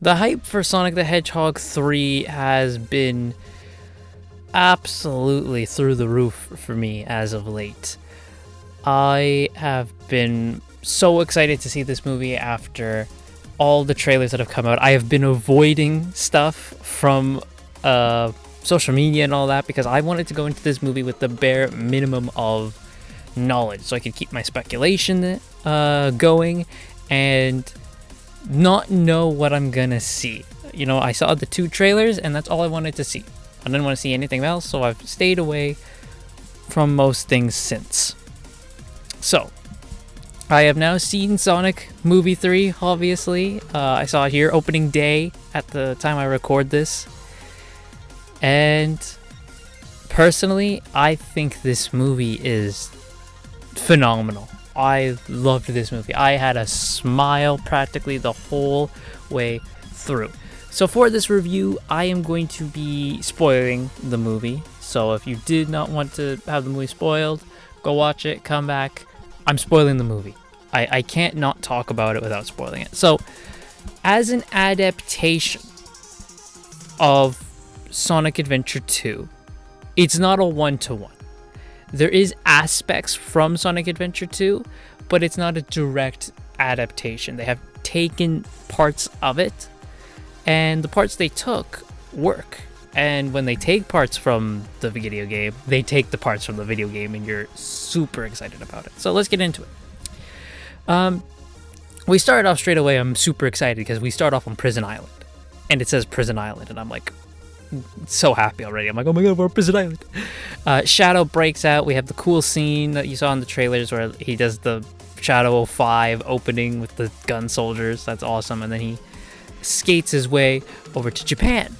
The hype for Sonic the Hedgehog 3 has been absolutely through the roof for me as of late. I have been so excited to see this movie after all the trailers that have come out. I have been avoiding stuff from social media and all that because I wanted to go into this movie with the bare minimum of knowledge so I could keep my speculation going and not know what I'm gonna see. You know, I saw the 2 trailers and that's all I wanted to see. I didn't want to see anything else, so I've stayed away from most things since. So, I have now seen Sonic Movie 3, obviously. I saw it here opening day at the time I record this. And personally, I think this movie is phenomenal. I loved this movie. I had a smile practically the whole way through. So for this review, I am going to be spoiling the movie. So if you did not want to have the movie spoiled, go watch it, come back. I'm spoiling the movie. I can't not talk about it without spoiling it. So as an adaptation of Sonic Adventure 2, it's not a one-to-one. There is aspects from Sonic Adventure 2, but it's not a direct adaptation. They have taken parts of it, and the parts they took work. And when they take parts from the video game, they take the parts from the video game, and you're super excited about it. So let's get into it. We started off straight away. I'm super excited because we start off on Prison Island, and it says Prison Island, and I'm like, so happy already. I'm like, oh my god, we're on Prison Island. Shadow breaks out. We have the cool scene that you saw in the trailers where he does the Shadow 05 opening with the gun soldiers. That's awesome. And then he skates his way over to Japan.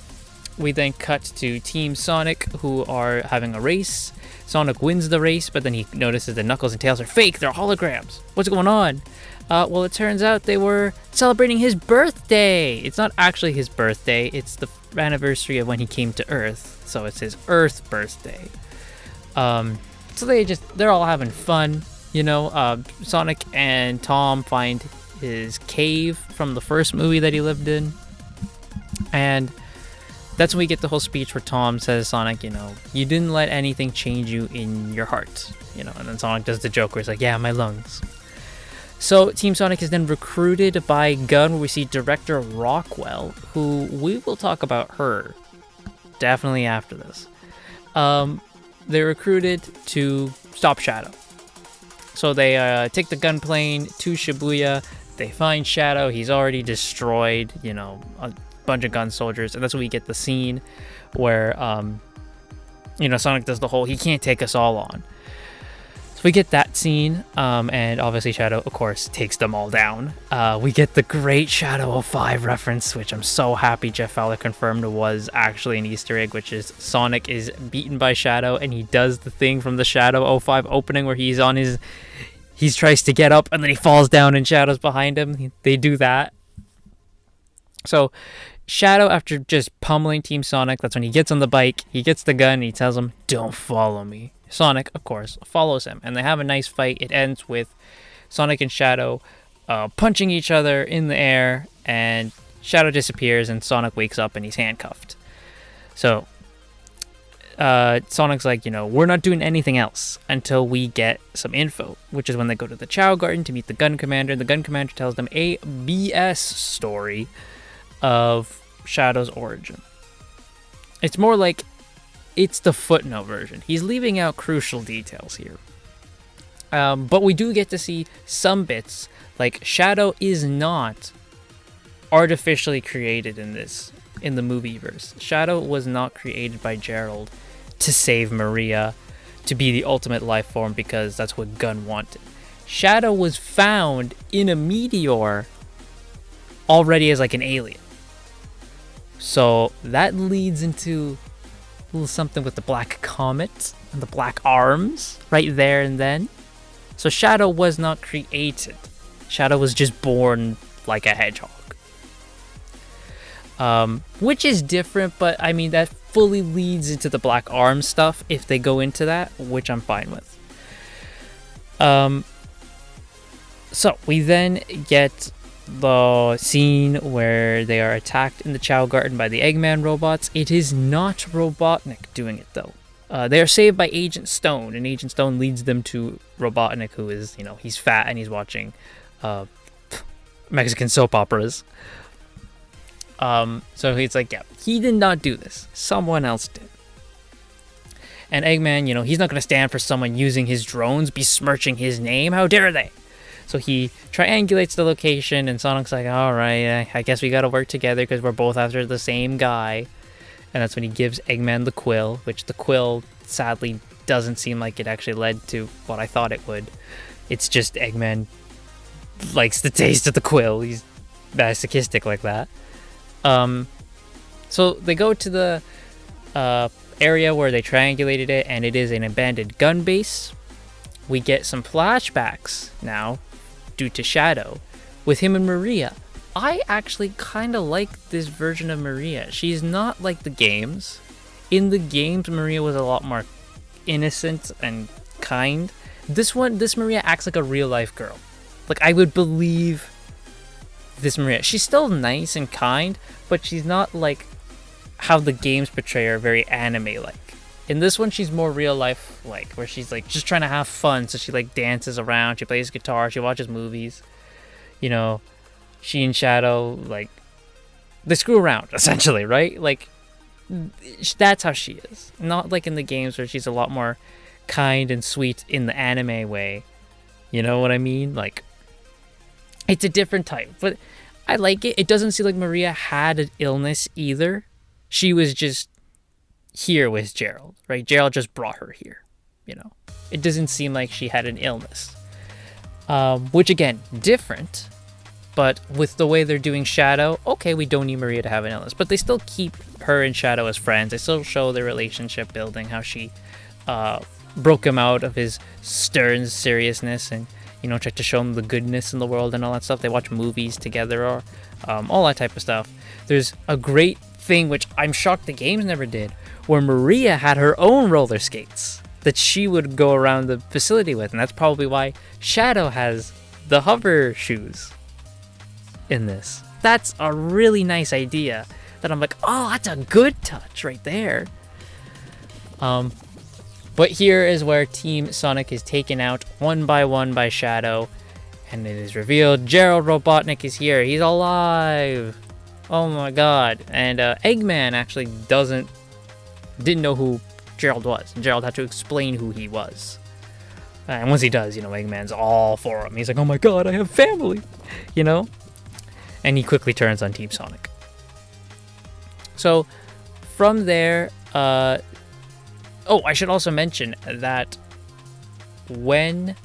We then cut to Team Sonic, who are having a race. Sonic wins the race, but then he notices that Knuckles and Tails are fake. They're holograms. What's going on? Well, it turns out they were celebrating his birthday. It's not actually his birthday. It's the anniversary of when he came to Earth. So it's his Earth birthday. So they're all having fun. You know, Sonic and Tom find his cave from the first movie that he lived in. And that's when we get the whole speech where Tom says, Sonic, you know, you didn't let anything change you in your heart. You know, and then Sonic does the joke where he's like, yeah, my lungs. So Team Sonic is then recruited by Gun, where we see Director Rockwell, who we will talk about her definitely after this. They're recruited to stop Shadow. So they take the gun plane to Shibuya. They find Shadow. He's already destroyed, you know, a bunch of gun soldiers. And that's when we get the scene where, you know, Sonic does the whole, he can't take us all on. We get that scene, and obviously Shadow, of course, takes them all down. We get the great Shadow 05 reference, which I'm so happy Jeff Fowler confirmed was actually an Easter egg, which is Sonic is beaten by Shadow, and he does the thing from the Shadow 05 opening where he tries to get up, and then he falls down and Shadow's behind him. They do that. So Shadow, after just pummeling Team Sonic, that's when he gets on the bike, he gets the gun, and he tells them, don't follow me. Sonic, of course, follows him, and they have a nice fight. It ends with Sonic and Shadow punching each other in the air, and Shadow disappears, and Sonic wakes up, and he's handcuffed. So Sonic's like, you know, we're not doing anything else until we get some info, which is when they go to the Chao Garden to meet the Gun Commander. The Gun Commander tells them a BS story of Shadow's origin. It's more like it's the footnote version. He's leaving out crucial details here. But we do get to see some bits, like Shadow is not artificially created in the movieverse. Shadow was not created by Gerald to save Maria, to be the ultimate life form, because that's what Gun wanted. Shadow was found in a meteor already as like an alien. So that leads into a little something with the Black Comet and the Black Arms right there and then. So Shadow was not created. Shadow was just born like a hedgehog. Which is different, but I mean, that fully leads into the Black Arms stuff if they go into that, which I'm fine with. So we then get the scene where they are attacked in the Chow Garden by the Eggman robots. It is not Robotnik doing it, though. They are saved by Agent Stone, and Agent Stone leads them to Robotnik, who is, he's fat and he's watching Mexican soap operas. So he's like, yeah, he did not do this. Someone else did. And Eggman, he's not going to stand for someone using his drones, besmirching his name. How dare they? So he triangulates the location, and Sonic's like, all right, I guess we got to work together because we're both after the same guy. And that's when he gives Eggman the quill, which the quill, sadly, doesn't seem like it actually led to what I thought it would. It's just Eggman likes the taste of the quill. He's masochistic like that. So they go to the area where they triangulated it, and it is an abandoned gun base. We get some flashbacks now due to Shadow with him and Maria. I actually kind of like this version of Maria. She's not like the games. In the games, Maria was a lot more innocent and kind. This Maria acts like a real life girl. Like, I would believe this Maria. She's still nice and kind, but she's not like how the games portray her, very anime-like. In this one, she's more real life-like, where she's like just trying to have fun. So she like dances around, she plays guitar, she watches movies. She and Shadow, like, they screw around, essentially, right? Like, that's how she is. Not like in the games where she's a lot more kind and sweet in the anime way. You know what I mean? Like, it's a different type. But I like it. It doesn't seem like Maria had an illness either. She was just here with Gerald, right? Gerald just brought her here, It doesn't seem like she had an illness. Which, again, different. But with the way they're doing Shadow, okay, we don't need Maria to have an illness. But they still keep her and Shadow as friends. They still show their relationship building, how she broke him out of his stern seriousness and, tried to show him the goodness in the world and all that stuff. They watch movies together or all that type of stuff. There's a great thing, which I'm shocked the games never did, where Maria had her own roller skates that she would go around the facility with. And that's probably why Shadow has the hover shoes in this. That's a really nice idea that I'm like, oh, that's a good touch right there. But here is where Team Sonic is taken out one by Shadow, and it is revealed Gerald Robotnik is here. He's alive. Oh my god. And Eggman actually didn't know who Gerald was, and Gerald had to explain who he was. And once he does, Eggman's all for him. He's like, oh my god, I have family, And he quickly turns on Team Sonic. So, from there, I should also mention that when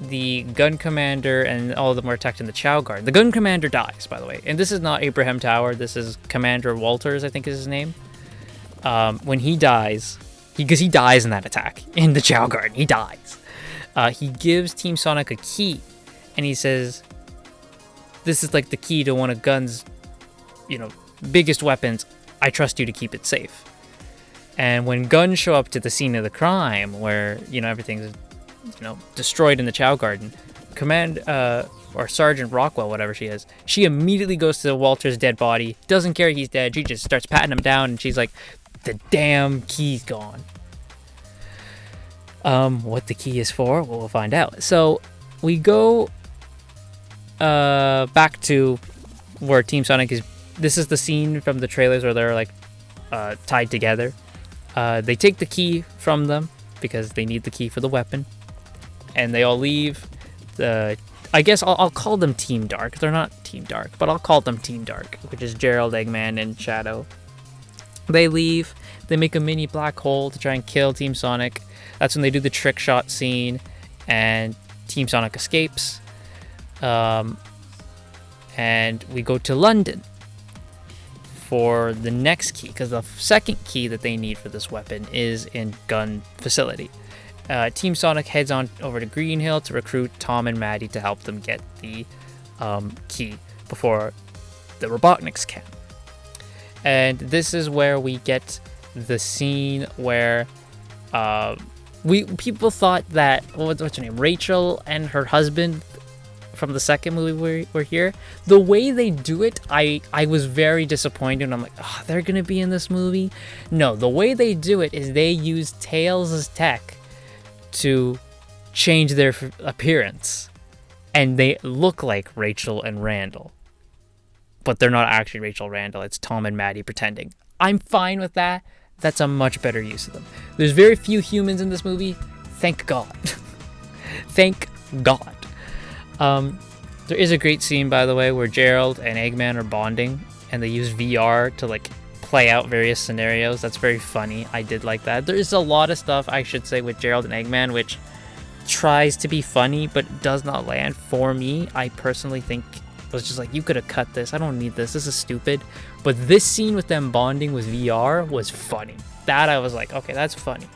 the gun commander and all of them were attacked in the Chow Garden, the gun commander dies, by the way. And this is not Abraham Tower. This is Commander Walters, I think is his name. When he dies, because he dies in that attack in the Chow Garden, he dies. He gives Team Sonic a key, and he says, this is like the key to one of Gun's, biggest weapons. I trust you to keep it safe. And when Gun show up to the scene of the crime, where, everything's, destroyed in the Chow Garden, or Sergeant Rockwell, whatever she is, she immediately goes to Walter's dead body, doesn't care he's dead, she just starts patting him down, and she's like, the damn key's gone. What the key is for, we'll find out. So, we go back to where Team Sonic is. This is the scene from the trailers where they're, like, tied together. They take the key from them, because they need the key for the weapon. And they all leave. I guess I'll call them Team Dark. They're not Team Dark, but I'll call them Team Dark, which is Gerald, Eggman, and Shadow. They leave. They make a mini black hole to try and kill Team Sonic. That's when they do the trick shot scene, and Team Sonic escapes. And we go to London for the next key, because the second key that they need for this weapon is in Gun facility. Team Sonic heads on over to Green Hill to recruit Tom and Maddie to help them get the key before the Robotniks can. And this is where we get the scene where people thought that what's her name, Rachel and her husband from the second movie we're here. The way they do it, I was very disappointed. I'm like, oh, they're gonna be in this movie? No, the way they do it is they use Tails' tech to change their appearance, and they look like Rachel and Randall, but they're not actually Rachel and Randall. It's Tom and Maddie pretending. I'm fine with that. That's a much better use of them. There's very few humans in this movie. Thank God. Thank God. There is a great scene, by the way, where Gerald and Eggman are bonding, and they use VR to like play out various scenarios. That's very funny. I did like that. There is a lot of stuff, I should say, with Gerald and Eggman which tries to be funny but does not land for me. I personally think it was just like, you could have cut this. I don't need this. This is stupid. But this scene with them bonding with VR was funny. That I was like, okay, that's funny.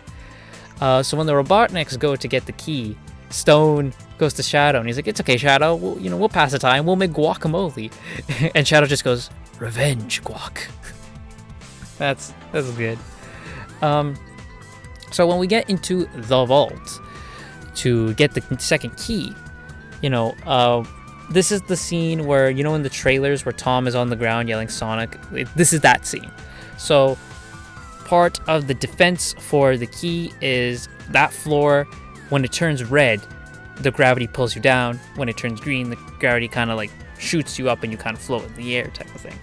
So when the Robotniks go to get the key, Stone goes to Shadow and he's like, it's okay, Shadow, we'll pass the time, we'll make guacamole. And Shadow just goes, revenge guac. That's good. So when we get into the vault to get the second key, this is the scene where, in the trailers where Tom is on the ground yelling Sonic, this is that scene. So part of the defense for the key is that floor, when it turns red, the gravity pulls you down. When it turns green, the gravity kind of like shoots you up and you kind of float in the air type of thing.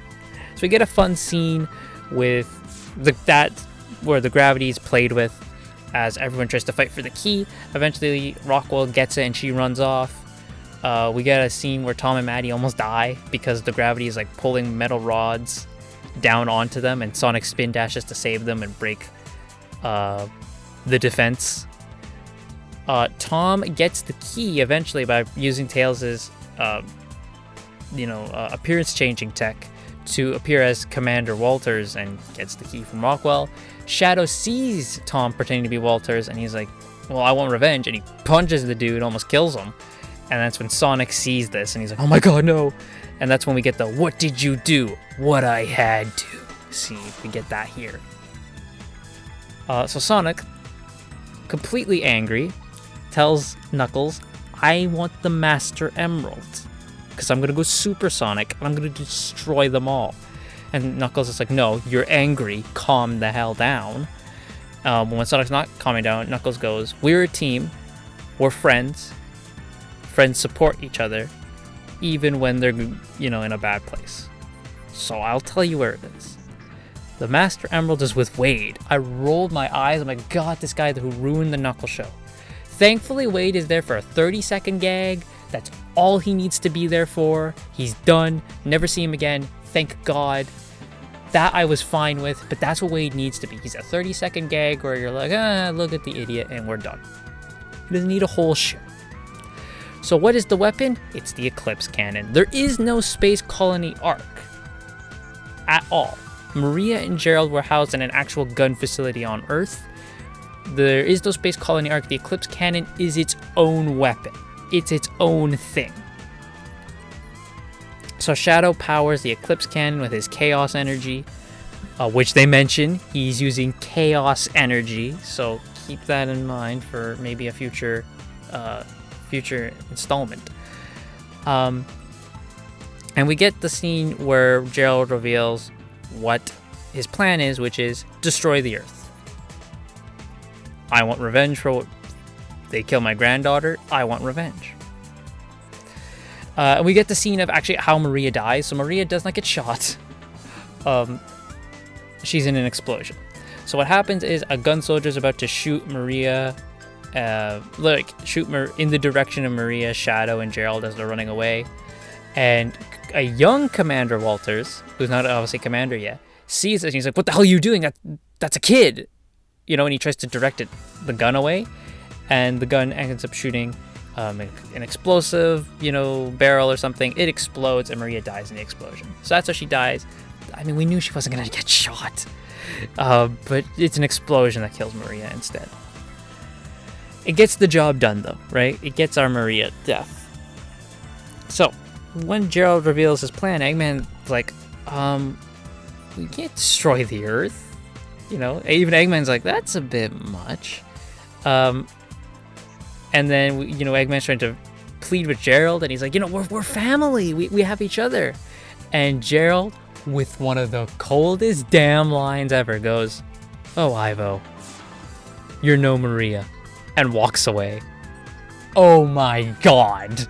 So we get a fun scene with that where the gravity is played with as everyone tries to fight for the key. Eventually Rockwell gets it and she runs off. We get a scene where Tom and Maddie almost die because the gravity is like pulling metal rods down onto them, and Sonic spin dashes to save them and break the defense. Tom gets the key eventually by using Tails' appearance changing tech to appear as Commander Walters and gets the key from Rockwell. Shadow sees Tom pretending to be Walters and he's like, well, I want revenge, and he punches the dude, almost kills him. And that's when Sonic sees this and he's like, oh my god, no. And that's when we get the what did you do? What I had to. See, we get that here. So Sonic, completely angry, tells Knuckles, I want the Master Emerald, because I'm going to go supersonic and I'm going to destroy them all. And Knuckles is like, no, you're angry, calm the hell down. When Sonic's not calming down, Knuckles goes, we're a team, we're friends. Friends support each other, even when they're, in a bad place. So I'll tell you where it is. The Master Emerald is with Wade. I rolled my eyes. I'm like, God, this guy who ruined the Knuckles show. Thankfully, Wade is there for a 30-second gag. That's all he needs to be there for. He's done. Never see him again. Thank God. That I was fine with, but that's what Wade needs to be. He's a 30-second gag where you're like, look at the idiot, and we're done. He doesn't need a whole show. So what is the weapon? It's the Eclipse Cannon. There is no Space Colony Arc at all. Maria and Gerald were housed in an actual gun facility on Earth. There is no Space Colony Arc. The Eclipse Cannon is its own weapon. It's its own thing. So Shadow powers the Eclipse Cannon with his Chaos Energy, which they mention he's using Chaos Energy. So keep that in mind for maybe a future installment. And we get the scene where Gerald reveals what his plan is, which is destroy the Earth. I want revenge for what they kill my granddaughter. I want revenge. And we get the scene of actually how Maria dies. So Maria does not get shot. She's in an explosion. So what happens is a gun soldier is about to shoot Maria, shoot in the direction of Maria, Shadow, and Gerald as they're running away. And a young Commander Walters, who's not obviously Commander yet, sees this and he's like, what the hell are you doing? That's a kid. And he tries to direct the gun away. And the gun ends up shooting an explosive, barrel or something. It explodes and Maria dies in the explosion. So that's how she dies. I mean, we knew she wasn't going to get shot. But it's an explosion that kills Maria instead. It gets the job done, though, right? It gets our Maria death. So, when Gerald reveals his plan, Eggman's like, we can't destroy the Earth. Even Eggman's like, that's a bit much. And then, Eggman's trying to plead with Gerald, and he's like, we're family. We have each other. And Gerald, with one of the coldest damn lines ever, goes, "Oh, Ivo, you're no Maria," and walks away. Oh my god.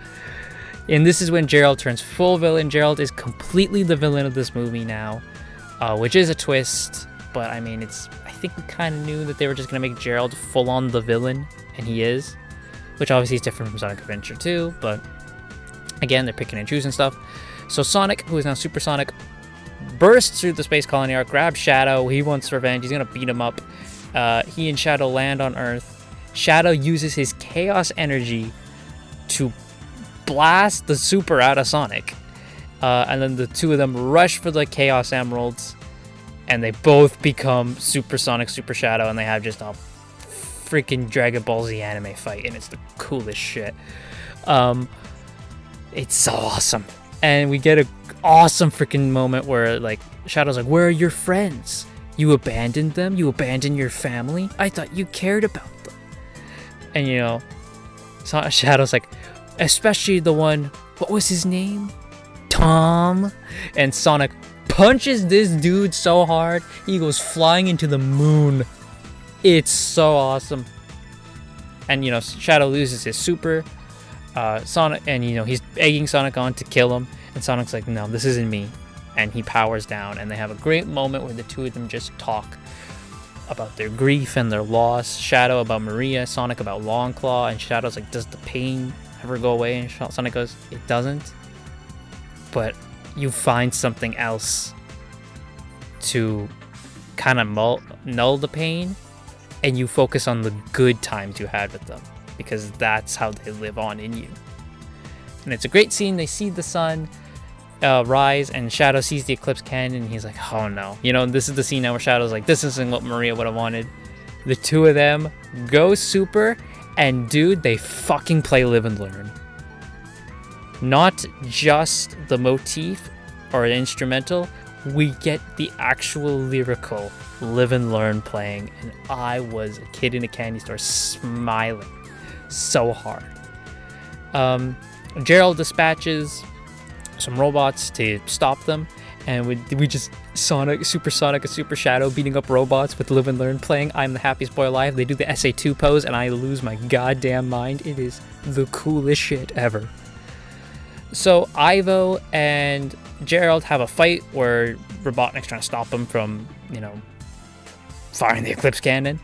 And this is when Gerald turns full villain. Gerald is completely the villain of this movie now, which is a twist. But I mean, I think we kind of knew that they were just going to make Gerald full on the villain, and he is. Which obviously is different from Sonic Adventure 2, but again, they're picking and choosing stuff. So Sonic, who is now Super Sonic, bursts through the Space Colony Arc, grabs Shadow. He wants revenge. He's going to beat him up. He and Shadow land on Earth. Shadow uses his Chaos Energy to blast the Super out of Sonic. And then the two of them rush for the Chaos Emeralds, and they both become Super Sonic, Super Shadow, and they have just a freaking Dragon Ball Z anime fight, and it's the coolest shit. It's so awesome. And we get an awesome freaking moment where, like, Shadow's like, "Where are your friends? You abandoned them? You abandoned your family? I thought you cared about them." And, Shadow's like, "Especially the one, what was his name? Tom?" And Sonic punches this dude so hard, he goes flying into the moon. It's so awesome. And, Shadow loses his super. Sonic, and, he's egging Sonic on to kill him. And Sonic's like, "No, this isn't me." And he powers down. And they have a great moment where the two of them just talk about their grief and their loss. Shadow about Maria, Sonic about Longclaw. And Shadow's like, "Does the pain ever go away?" And Sonic goes, "It doesn't. But you find something else to kind of null the pain. And you focus on the good times you had with them, because that's how they live on in you." And it's a great scene. They see the sun rise, and Shadow sees the Eclipse Cannon, and he's like, "Oh no." This is the scene now where Shadow's like, "This isn't what Maria would have wanted." The two of them go super, and dude, they fucking play Live and Learn. Not just the motif or an instrumental, we get the actual lyrical Live and Learn playing, and I was a kid in a candy store smiling so hard. Gerald dispatches some robots to stop them, and we just Super Sonic and Super Shadow beating up robots with Live and Learn playing I'm the Happiest Boy Alive. They do the SA2 pose, and I lose my goddamn mind. It is the coolest shit ever. So Ivo and Gerald have a fight where Robotnik's trying to stop him from, firing the Eclipse Cannon.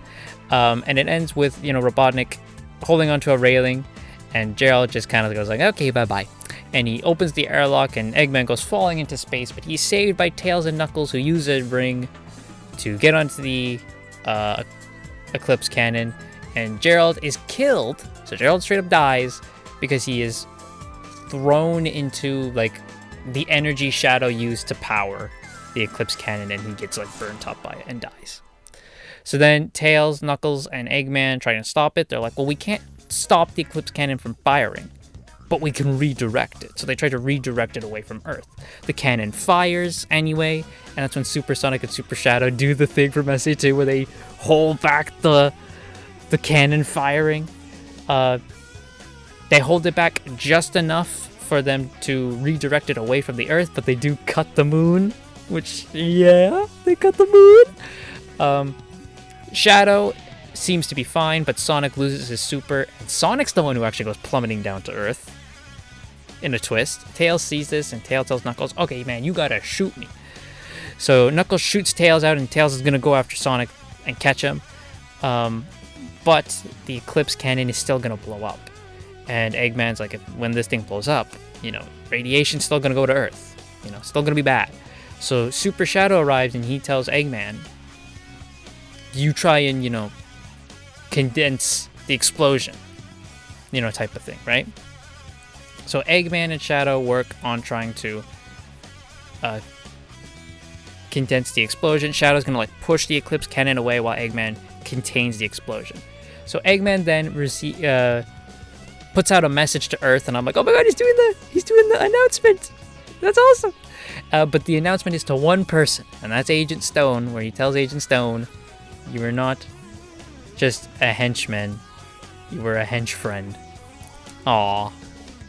And it ends with, Robotnik holding onto a railing, and Gerald just kind of goes like, "Okay, bye-bye." And he opens the airlock, and Eggman goes falling into space, but he's saved by Tails and Knuckles, who use a ring to get onto the Eclipse Cannon. And Gerald is killed, so Gerald straight up dies, because he is thrown into, like, the energy Shadow used to power the Eclipse Cannon, and he gets, like, burnt up by it and dies. So then Tails, Knuckles, and Eggman try to stop it. They're like, "Well, we can't stop the Eclipse Cannon from firing, but we can redirect it." So they try to redirect it away from Earth. The cannon fires anyway, and that's when Super Sonic and Super Shadow do the thing from SA2 where they hold back the cannon firing. They hold it back just enough for them to redirect it away from the Earth, but they do cut the moon, which, yeah, they cut the moon. Shadow seems to be fine, but Sonic loses his super, and Sonic's the one who actually goes plummeting down to Earth in a twist. Tails sees this, and Tails tells Knuckles, "Okay, man, you gotta shoot me." So Knuckles shoots Tails out, and Tails is gonna go after Sonic and catch him. But the Eclipse Cannon is still gonna blow up. And Eggman's like, when this thing blows up, radiation's still gonna go to Earth. Still gonna be bad. So Super Shadow arrives, and he tells Eggman, "You try and, condense the explosion," type of thing, right? So Eggman and Shadow work on trying to condense the explosion. Shadow's gonna, push the Eclipse Cannon away while Eggman contains the explosion. So Eggman then puts out a message to Earth, and I'm like, "Oh my god, he's doing the announcement. That's awesome." But the announcement is to one person, and that's Agent Stone, where he tells Agent Stone, "You are not just a henchman, you were a hench friend." Aww.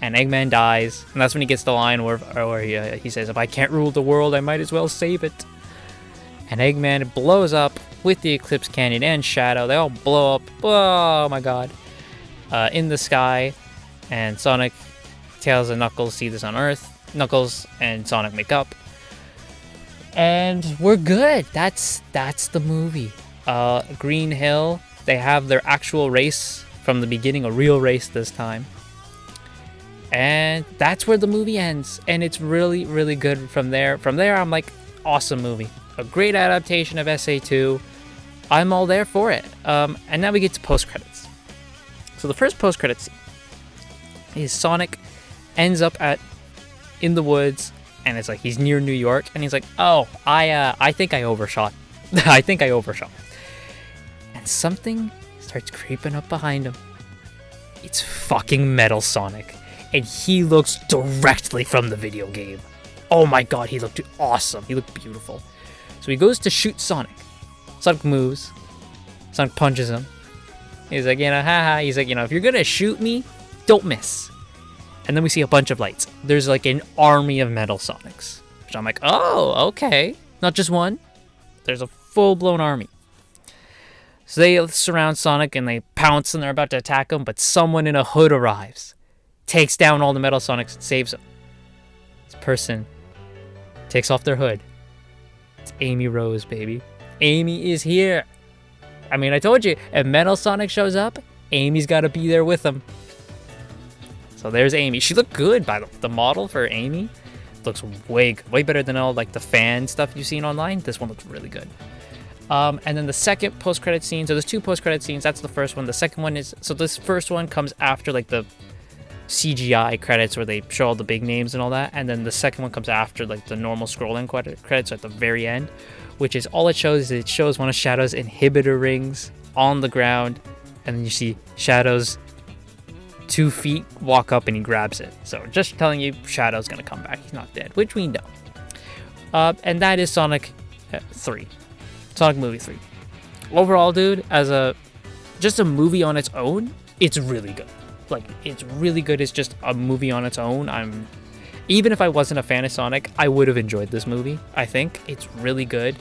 and Eggman dies, and that's when he gets the line where he says, "If I can't rule the world, I might as well save it." And Eggman blows up with the Eclipse Canyon and Shadow. They all blow up, oh my god, in the sky. And Sonic, Tails, and Knuckles see this on Earth. Knuckles and Sonic make up. And we're good. That's the movie. Green Hill, they have their actual race from the beginning, a real race this time. And that's where the movie ends. And it's really, really good from there. From there, I'm like, awesome movie. A great adaptation of SA2. I'm all there for it. And now we get to post-credits. So the first post-credits scene is Sonic ends up in the woods, and it's like he's near New York, and he's like, "Oh, I think I overshot. I think I overshot." And something starts creeping up behind him. It's fucking Metal Sonic, and he looks directly from the video game. Oh my god, he looked awesome. He looked beautiful. So he goes to shoot Sonic. Sonic moves. Sonic punches him. He's like, haha. He's like, if you're gonna shoot me, don't miss. And then we see a bunch of lights. There's like an army of Metal Sonics. Which I'm like, oh, okay. Not just one. There's a full-blown army. So they surround Sonic and they pounce and they're about to attack him, but someone in a hood arrives. Takes down all the Metal Sonics and saves them. This person takes off their hood. It's Amy Rose, baby. Amy is here. I mean, I told you, if Metal Sonic shows up, Amy's got to be there with him. So there's Amy. She looked good, by the model for Amy looks way better than all like the fan stuff you've seen online. This one looks really good. And then the second post-credit scene. So there's two post-credit scenes. That's the first one. The second one is, so this first one comes after like the CGI credits where they show all the big names and all that, and then the second one comes after like the normal scrolling credits at the very end, which is all it shows is it shows one of Shadow's inhibitor rings on the ground, and then you see Shadow's 2 feet walk up and he grabs it. So just telling you, Shadow's gonna come back. He's not dead, which we know. And that is Sonic 3. Sonic movie 3. Overall, dude, as just a movie on its own, it's really good. Like, it's really good. It's just a movie on its own. Even if I wasn't a fan of Sonic, I would have enjoyed this movie. I think it's really good.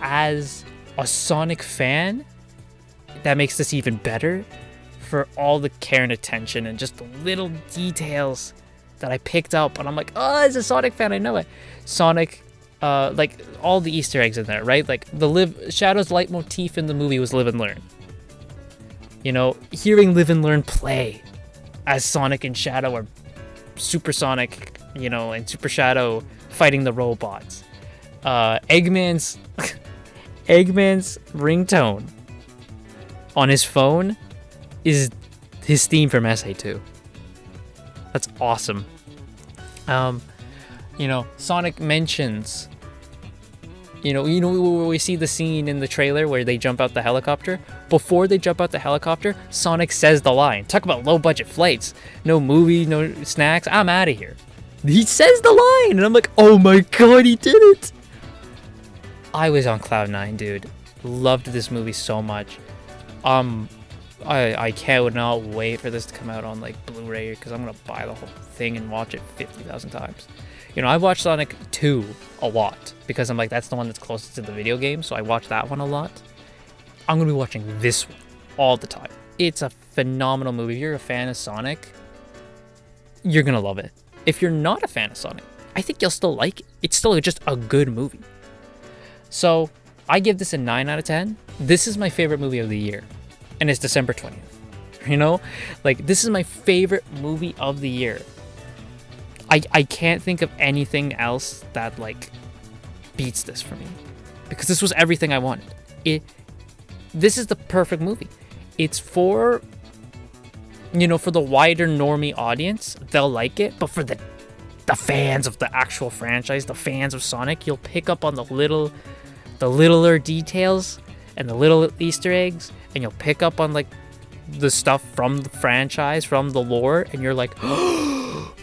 As a Sonic fan, that makes this even better for all the care and attention and just the little details that I picked up. And I'm like, oh, as a Sonic fan, I know it. Sonic, like all the Easter eggs in there, right? Like Shadow's leitmotif in the movie was live and learn. Hearing Live and Learn play as Sonic and Shadow are Super Sonic, and Super Shadow fighting the robots. Eggman's ringtone on his phone is his theme from SA2. That's awesome. Sonic mentions, we see the scene in the trailer where they jump out the helicopter. Before they jump out the helicopter, Sonic says the line. Talk about low budget flights. No movie, no snacks. I'm out of here. He says the line, and I'm like, oh my god, he did it. I was on cloud 9, dude. Loved this movie so much. I cannot wait for this to come out on like Blu-ray, because I'm gonna buy the whole thing and watch it 50,000 times. I've watched Sonic 2 a lot because I'm like, that's the one that's closest to the video game, so I watch that one a lot. I'm gonna be watching this one all the time. It's a phenomenal movie. If you're a fan of Sonic, you're gonna love it. If you're not a fan of Sonic, I think you'll still like it. It's still just a good movie. So I give this a 9 out of 10. This is my favorite movie of the year, and it's December 20th. This is my favorite movie of the year. I can't think of anything else that beats this for me, because this was everything I wanted. This is the perfect movie. It's for the wider normie audience, they'll like it, but for the fans of the actual franchise, the fans of Sonic, you'll pick up on the littler details and the little Easter eggs, and you'll pick up on the stuff from the franchise, from the lore, and you're like,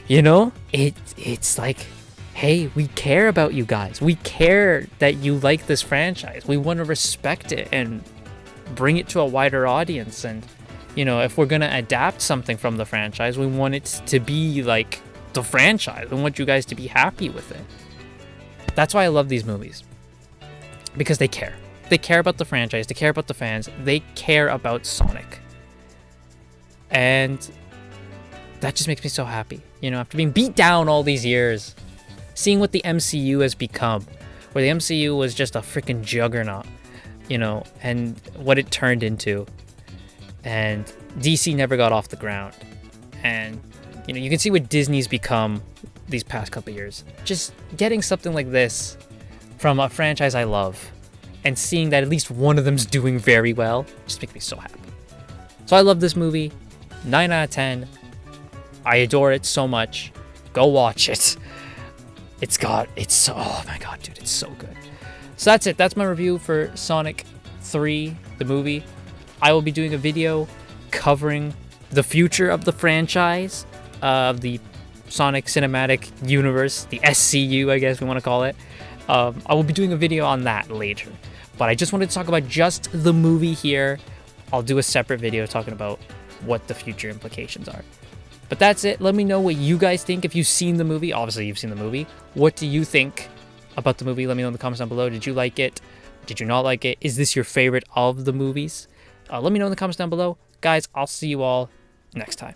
it's like, hey, we care about you guys. We care that you like this franchise. We want to respect it and bring it to a wider audience. And You know, if we're gonna adapt something from the franchise, we want it to be like the franchise. We want you guys to be happy with it. That's why I love these movies. Because they care. They care about the franchise. They care about the fans. They care about Sonic. And that just makes me so happy. You know, after being beat down all these years, seeing what the MCU has become, where the MCU was just a freaking juggernaut, you know, and what it turned into. And DC never got off the ground. And, you know, you can see what Disney's become these past couple years. Just getting something like this from a franchise I love and seeing that at least one of them's doing very well just makes me so happy. So I love this movie. 9 out of 10. I adore it so much. Go watch it. Oh my god, dude, it's so good. So that's it. That's my review for Sonic 3, the movie. I will be doing a video covering the future of the franchise, of the Sonic Cinematic Universe, the SCU, I guess we want to call it. I will be doing a video on that later. But I just wanted to talk about just the movie here. I'll do a separate video talking about what the future implications are. But that's it. Let me know what you guys think if you've seen the movie. Obviously, you've seen the movie. What do you think about the movie? Let me know in the comments down below. Did you like it? Did you not like it? Is this your favorite of the movies? Let me know in the comments down below. Guys, I'll see you all next time.